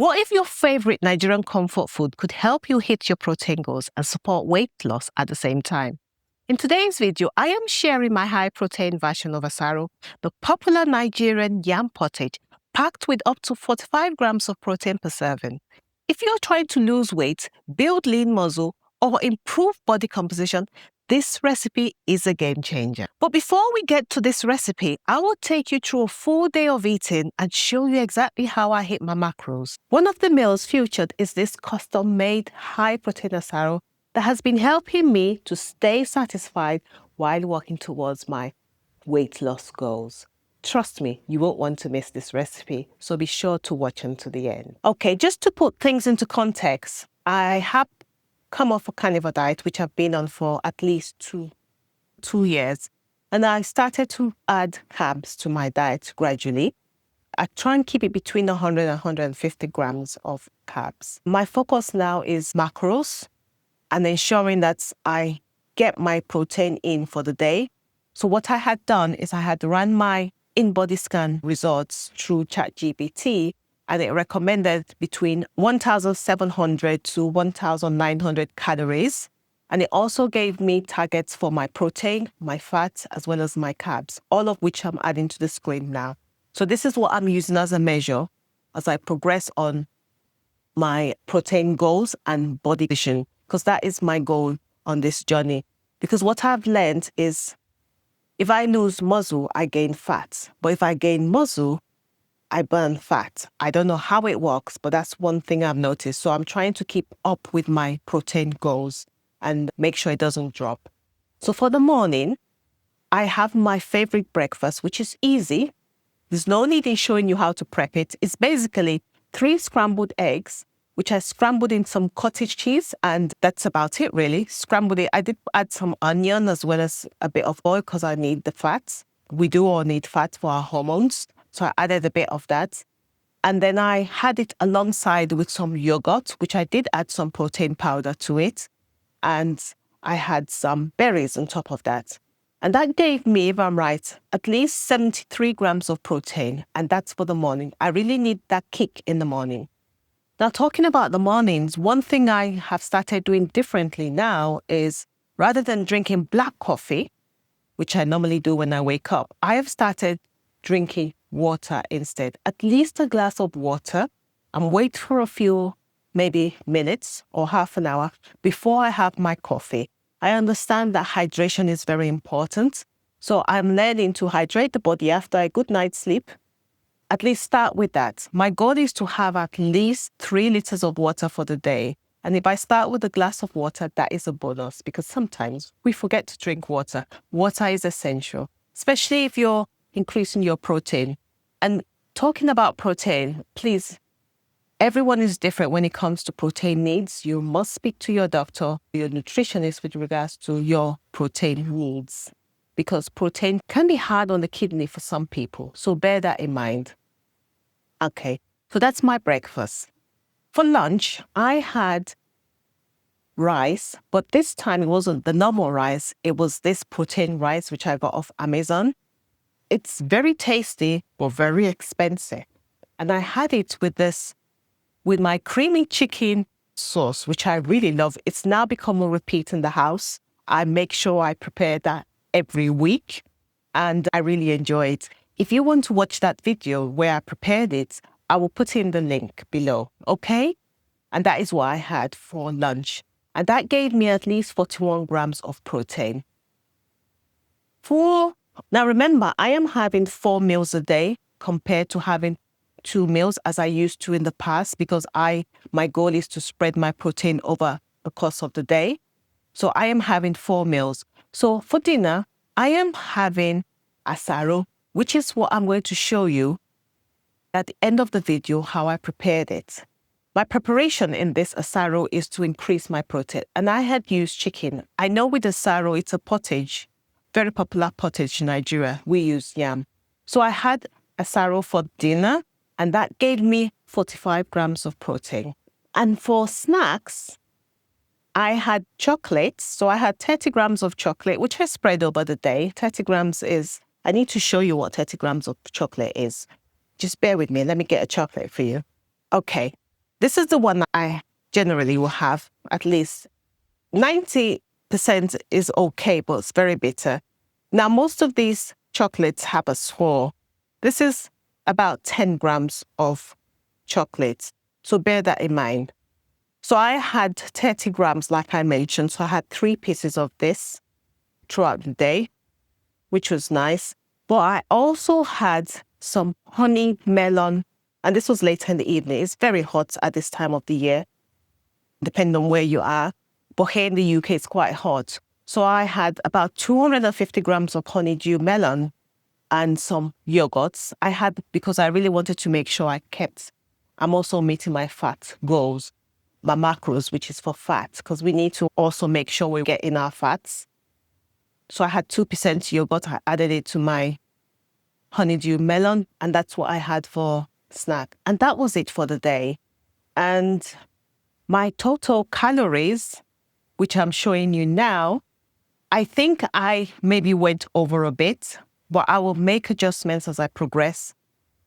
What if your favorite Nigerian comfort food could help you hit your protein goals and support weight loss at the same time? In today's video, I am sharing my high-protein version of Asaro, the popular Nigerian yam pottage, packed with up to 45 grams of protein per serving. If you're trying to lose weight, build lean muscle, or improve body composition, this recipe is a game changer. But before we get to this recipe, I will take you through a full day of eating and show you exactly how I hit my macros. One of the meals featured is this custom-made high-protein Asaro that has been helping me to stay satisfied while working towards my weight loss goals. Trust me, you won't want to miss this recipe, so be sure to watch until the end. Okay, just to put things into context, I have come off a carnivore diet, which I've been on for at least two years. And I started to add carbs to my diet gradually. I try and keep it between 100 and 150 grams of carbs. My focus now is macros and ensuring that I get my protein in for the day. So what I had done is I had run my in-body scan results through ChatGPT, and it recommended between 1,700 to 1,900 calories. And it also gave me targets for my protein, my fat, as well as my carbs, all of which I'm adding to the screen now. So this is what I'm using as a measure as I progress on my protein goals and body vision, because that is my goal on this journey. Because what I've learned is if I lose muscle, I gain fat. But if I gain muscle, I burn fat. I don't know how it works, but that's one thing I've noticed. So I'm trying to keep up with my protein goals and make sure it doesn't drop. So for the morning, I have my favorite breakfast, which is easy. There's no need in showing you how to prep it. It's basically 3 scrambled eggs, which I scrambled in some cottage cheese, and that's about it really. Scrambled it. I did add some onion as well as a bit of oil because I need the fats. We do all need fat for our hormones. So I added a bit of that. And then I had it alongside with some yogurt, which I did add some protein powder to it. And I had some berries on top of that. And that gave me, if I'm right, at least 73 grams of protein. And that's for the morning. I really need that kick in the morning. Now, talking about the mornings, one thing I have started doing differently now is rather than drinking black coffee, which I normally do when I wake up, I have started drinking water instead, at least a glass of water, and wait for a few, maybe minutes or half an hour before I have my coffee. I understand that hydration is very important. So I'm learning to hydrate the body after a good night's sleep. At least start with that. My goal is to have at least 3 liters of water for the day. And if I start with a glass of water, that is a bonus because sometimes we forget to drink water. Water is essential, especially if you're increasing your protein. And talking about protein, please, everyone is different when it comes to protein needs. You must speak to your doctor, your nutritionist with regards to your protein needs, because protein can be hard on the kidney for some people. So bear that in mind. Okay, so that's my breakfast. For lunch, I had rice, but this time it wasn't the normal rice. It was this protein rice, which I got off Amazon. It's very tasty, but very expensive. And I had it with my creamy chicken sauce, which I really love. It's now become a repeat in the house. I make sure I prepare that every week, and I really enjoy it. If you want to watch that video where I prepared it, I will put in the link below, okay? And that is what I had for lunch. And that gave me at least 41 grams of protein. Now remember, I am having 4 meals a day compared to having 2 meals as I used to in the past, because my goal is to spread my protein over the course of the day. So I am having 4 meals. So for dinner, I am having Asaro, which is what I'm going to show you at the end of the video how I prepared it. My preparation in this Asaro is to increase my protein. And I had used chicken. I know with Asaro, it's a pottage, very popular pottage in Nigeria. We use yam. So I had Asaro for dinner, and that gave me 45 grams of protein. And for snacks, I had chocolate. So I had 30 grams of chocolate, which I spread over the day. 30 grams is, I need to show you what 30 grams of chocolate is. Just bear with me. Let me get a chocolate for you. Okay. This is the one that I generally will have. At least 90% is okay, but it's very bitter. Now, most of these chocolates have a swirl. This is about 10 grams of chocolate, so bear that in mind. So I had 30 grams, like I mentioned, so I had 3 pieces of this throughout the day, which was nice. But I also had some honey melon, and this was later in the evening. It's very hot at this time of the year, depending on where you are. But here in the UK, it's quite hot. So I had about 250 grams of honeydew melon and some yogurts. I had, because I really wanted to make sure I'm also meeting my fat goals, my macros, which is for fat, because we need to also make sure we get in our fats. So I had 2% yogurt. I added it to my honeydew melon, and that's what I had for snack. And that was it for the day. And my total calories, which I'm showing you now, I think I maybe went over a bit, but I will make adjustments as I progress.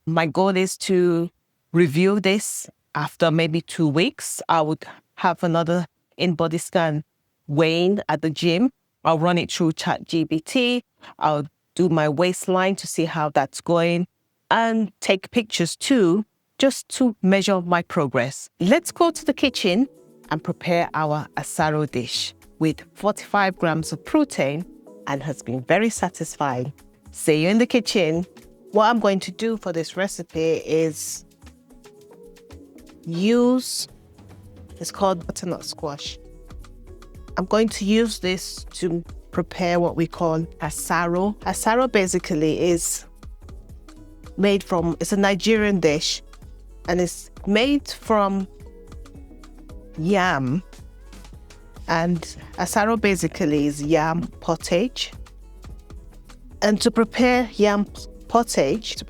My goal is to review this after maybe 2 weeks. I would have another in-body scan weighing at the gym. I'll run it through ChatGPT. I'll do my waistline to see how that's going and take pictures too, just to measure my progress. Let's go to the kitchen and prepare our Asaro dish with 45 grams of protein, and has been very satisfying. See you in the kitchen. What I'm going to do for this recipe is it's called butternut squash. I'm going to use this to prepare what we call Asaro. Asaro basically is it's a Nigerian dish, and it's made from yam. And Asaro basically is yam pottage. And to prepare yam pottage,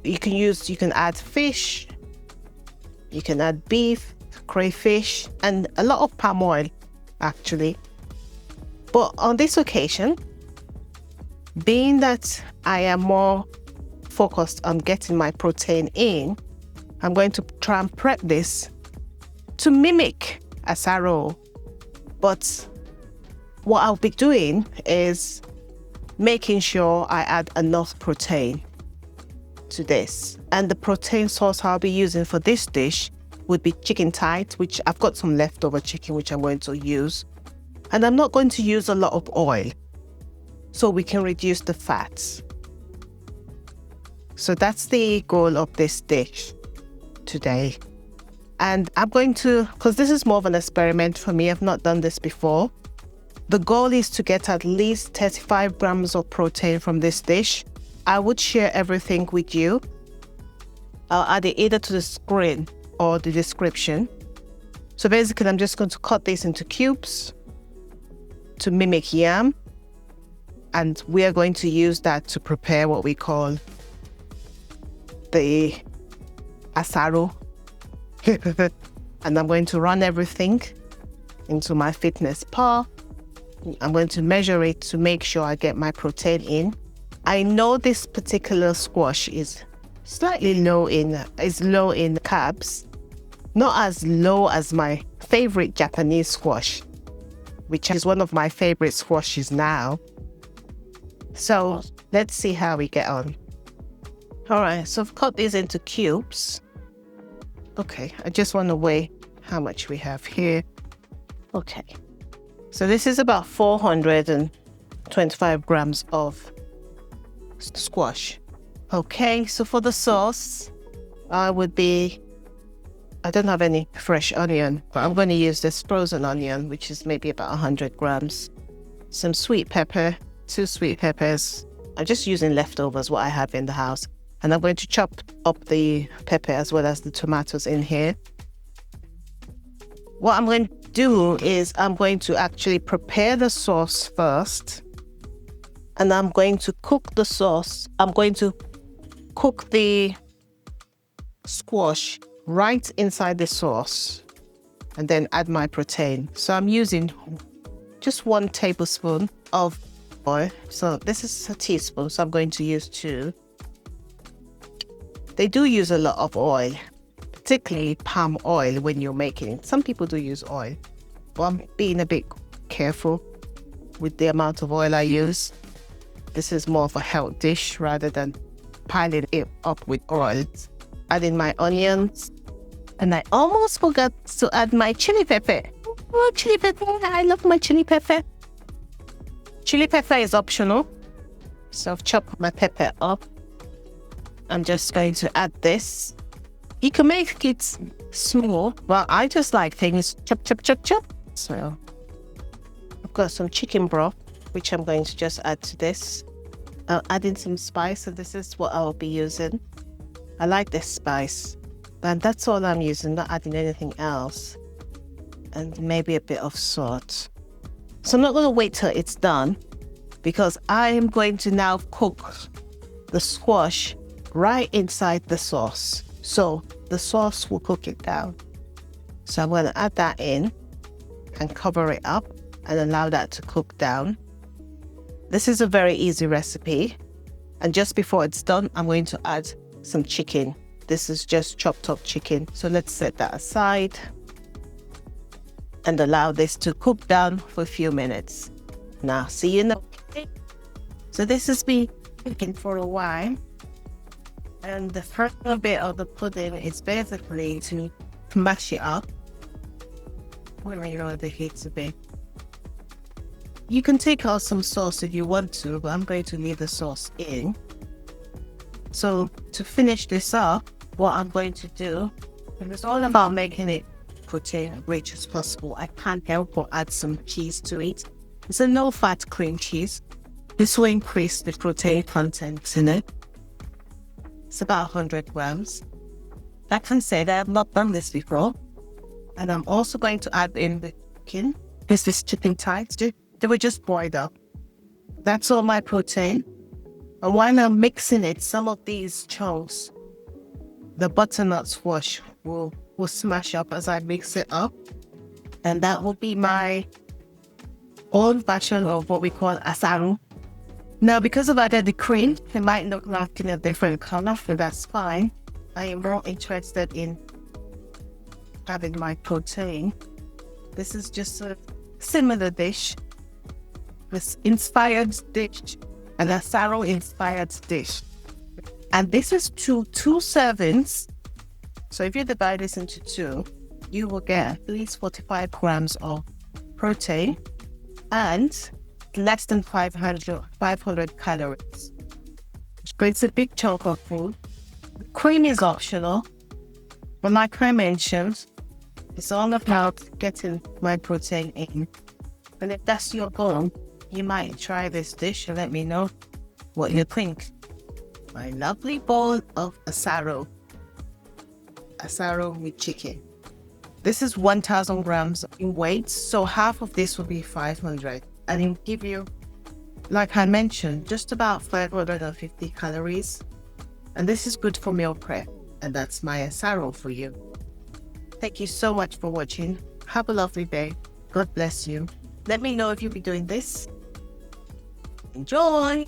you can add fish, you can add beef, crayfish, and a lot of palm oil, actually. But on this occasion, being that I am more focused on getting my protein in, I'm going to try and prep this to mimic Asaro. But what I'll be doing is making sure I add enough protein to this. And the protein source I'll be using for this dish would be chicken thighs, which I've got some leftover chicken which I'm going to use. And I'm not going to use a lot of oil, so we can reduce the fats. So that's the goal of this dish today. And I'm going to, because this is more of an experiment for me, I've not done this before. The goal is to get at least 35 grams of protein from this dish. I would share everything with you. I'll add it either to the screen or the description. So basically, I'm just going to cut this into cubes to mimic yam. And we are going to use that to prepare what we call the Asaro. And I'm going to run everything into my fitness pal. I'm going to measure it to make sure I get my protein in. I know this particular squash is slightly low in carbs, not as low as my favorite Japanese squash, which is one of my favorite squashes now. So let's see how we get on. All right, so I've cut these into cubes. Okay, I just want to weigh how much we have here. Okay, so this is about 425 grams of squash. Okay, so for the sauce, I don't have any fresh onion, but I'm going to use this frozen onion, which is maybe about 100 grams. Some sweet pepper, 2 sweet peppers. I'm just using leftovers, what I have in the house. And I'm going to chop up the pepper as well as the tomatoes in here. What I'm going to do is I'm going to actually prepare the sauce first. And I'm going to cook the sauce. I'm going to cook the squash right inside the sauce and then add my protein. So I'm using just 1 tablespoon of oil. So this is a teaspoon, so I'm going to use 2. They do use a lot of oil, particularly palm oil when you're making it. Some people do use oil, but I'm being a bit careful with the amount of oil I use. This is more of a health dish rather than piling it up with oil. Adding my onions, and I almost forgot to add my chili pepper. Oh, chili pepper, I love my chili pepper. Chili pepper is optional, so I've chopped my pepper up. I'm just going to add this. You can make it small, but I just like things chop, chop, chop, chop. So I've got some chicken broth, which I'm going to just add to this. I'll add in some spice, so this is what I'll be using. I like this spice, and that's all I'm using, not adding anything else. And maybe a bit of salt. So I'm not going to wait till it's done, because I am going to now cook the squash right inside the sauce. So the sauce will cook it down. So I'm going to add that in and cover it up and allow that to cook down. This is a very easy recipe. And just before it's done, I'm going to add some chicken. This is just chopped up chicken. So let's set that aside and allow this to cook down for a few minutes. Now, see you in the... So this has been cooking for a while. And the first bit of the pudding is basically to mash it up. When you know the heat's a bit. You can take out some sauce if you want to, but I'm going to leave the sauce in. So to finish this up, what I'm going to do, and it's all about making it protein rich as possible. I can't help but add some cheese to it. It's a no-fat cream cheese. This will increase the protein content in it. It's about 100 grams. I can say that I've not done this before. And I'm also going to add in the chicken. This is chicken thighs. They were just boiled up. That's all my protein. And while I'm mixing it, some of these chunks, the butternut squash will smash up as I mix it up. And that will be my own version of what we call asaro. Now, because I've added the cream, it might look like in a different color, but that's fine. I am more interested in having my protein. This is just a similar dish, this inspired dish, an asaro inspired dish. And this is two servings. So if you divide this into two, you will get at least 45 grams of protein and less than 500 calories. So it's a big chunk of food. Cream is optional, but like I mentioned, it's all about getting my protein in. And if that's your goal, you might try this dish and let me know what you think. My lovely bowl of asaro with chicken. This is 1,000 grams in weight, so half of this will be 500. And it'll give you, like I mentioned, just about 550 calories. And this is good for meal prep. And that's my asaro for you. Thank you so much for watching. Have a lovely day. God bless you. Let me know if you'll be doing this. Enjoy!